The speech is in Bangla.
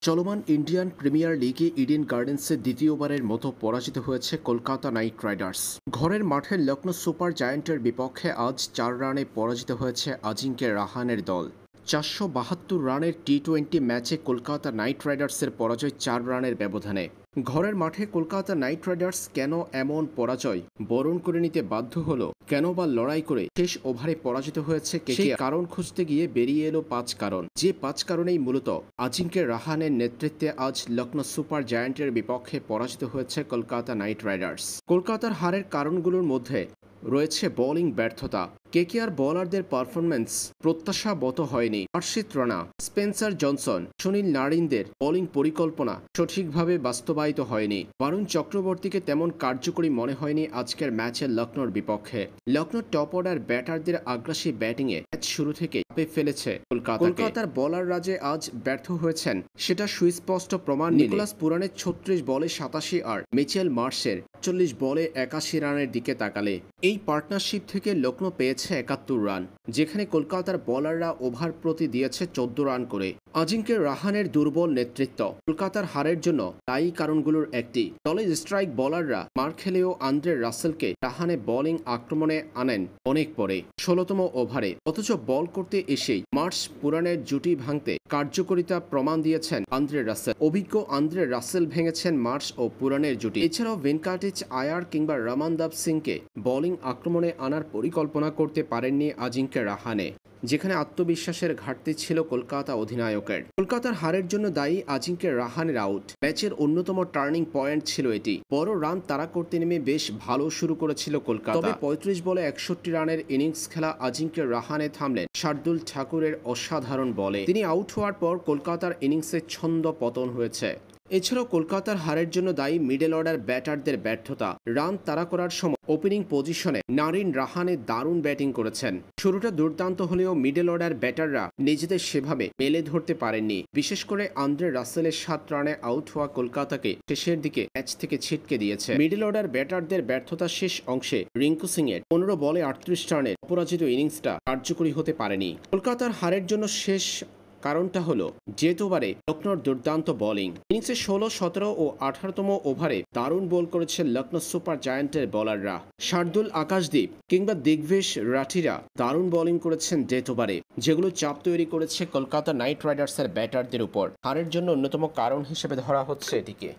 চলমান ইন্ডিয়ান প্রিমিয়ার লিগে ইডেন গার্ডেন্সে দ্বিতীয়বারের মতো পরাজিত হয়েছে কলকাতা নাইট রাইডার্স। ঘরের মাঠে লখনৌ সুপার জায়ান্টের বিপক্ষে আজ ৪ রানে পরাজিত হয়েছে আজিঙ্কে রাহানের দল। ৪৭২ রানের টি-20 ম্যাচে কলকাতা নাইট রাইডার্সের পরাজয় ৪ রানের ব্যবধানে। ঘরের মাঠে কলকাতা নাইট রাইডার্স কেন এমন পরাজয় বরণ করে নিতে বাধ্য হলো, কেন বা লড়াই করে শেষ ওভারে পরাজিত হয়েছে সেই কারণ খুঁজতে গিয়ে বেরিয়ে এলো ৫ কারণ। যে ৫ কারণেই মূলত আজিঙ্কে রাহানের নেতৃত্বে আজ লখনৌ সুপার জায়ান্টের বিপক্ষে পরাজিত হয়েছে কলকাতা নাইট রাইডার্স। কলকাতার হারের কারণগুলোর মধ্যে রয়েছে বোলিং ব্যর্থতা। কেকেআর বোলারদের পারফরম্যান্স প্রত্যাশাবত হয়নি। হর্ষিত রানা, স্পেন্সার জনসন, সুনীল নারিনদের বোলিং পরিকল্পনা সঠিকভাবে বাস্তবায়িত হয়নি। বরুণ চক্রবর্তীকে তেমন কার্যকরী মনে হয়নি আজকের ম্যাচে লখনৌর বিপক্ষে। লখনৌ টপ অর্ডার ব্যাটারদের আগ্রাসী ব্যাটিংয়ে ম্যাচ শুরু থেকে চাপে ফেলেছে কলকাতার বোলাররা যে আজ ব্যর্থ হয়েছেন সেটা সুস্পষ্ট প্রমাণ নিকোলাস পুরানের ৩৬ বলে ৮৭ আর মিচেল মার্শের ৪৮ বলে ৮১ রানের দিকে তাকালে এই পার্টনারশিপ থেকে লখনৌ পেয়েছে ৭১ রান, যেখানে কলকাতার বোলাররা ওভার প্রতি দিয়েছে ১৪ রান করে। আজিঙ্কে রাহানের দুর্বল নেতৃত্ব কলকাতার হারের জন্য দায়ী কারণগুলোর একটি। দলের স্ট্রাইক বোলাররা মার খেলেও আন্দ্রে রাসেলকে রাহানে বোলিং আক্রমণে আনেন অনেক পরে ১৬তম ওভারে, অথচ বল করতে এসেই মার্শ পুরানের জুটি ভাঙতে কার্যকরিতা প্রমাণ দিয়েছেন আন্দ্রে রাসেল। অভিজ্ঞ আন্দ্রে রাসেল ভেঙেছেন মার্শ ও পুরানের জুটি। এছাড়াও ভেঙ্কাটেশ আয়ার কিংবা রমানদীপ সিংকে বোলিং আক্রমণে আনার পরিকল্পনা করতে পারেননি আজিঙ্কে রাহানে, যেখানে আত্মবিশ্বাসের ঘাটতি ছিল কলকাতা অধিনায়কের। কলকাতার হারের জন্য দায়ী আজিঙ্কে রাহানের আউট। ম্যাচের অন্যতম টার্নিং পয়েন্ট ছিল এটি। বড় রান তাড়া করতে নেমে বেশ ভালো শুরু করেছিল কলকাতা, তবে ৩৫ বলে ৬১ রানের ইনিংস খেলা আজিঙ্কে রাহানে থামলেন শার্দুল ঠাকুরের অসাধারণ বলে। তিনি আউট হওয়ার পর কলকাতার ইনিংসে ছন্দ পতন হয়েছে। এছাড়াও কলকাতার হারের জন্য দায়ী মিডল অর্ডার ব্যাটারদের ব্যর্থতা। রান তাড়া করার সময় ওপেনিং পজিশনে নারিন রাহানে দারুণ ব্যাটিং করেছেন। শুরুটা দুর্দান্ত হলেও মিডল অর্ডার ব্যাটাররা নিজেদের সেভাবে মেলে ধরতে পারেননি। বিশেষ করে আন্দ্রে রাসেলের ৭ রানে আউট হওয়া কলকাতাকে শেষের দিকে ম্যাচ থেকে ছিটকে দিয়েছে। মিডল অর্ডার ব্যাটারদের ব্যর্থতা শেষ অংশে রিঙ্কু সিং এর ১৫ বলে ৩৮ রানের অপরাজিত ইনিংসটা কার্যকরী হতে পারেনি। কলকাতার হারের জন্য শেষ কারণটা হলো যেহেতুবারে লখনৌর দুর্দান্ত বোলিং। ইনিংসে ১৬, ১৭ ও ১৮তম ওভারে দারুণ বল করেছে লখনৌ সুপার জায়ান্টের বোলাররা। শার্দুল আকাশদীপ কিংবা দিগ্বেশ রাঠিরা দারুণ বোলিং করেছেন ডেথওভারে, যেগুলো চাপ তৈরি করেছে কলকাতা নাইট রাইডার্সের ব্যাটারদের উপর। হারের জন্য অন্যতম কারণ হিসেবে ধরা হচ্ছে এটিকে।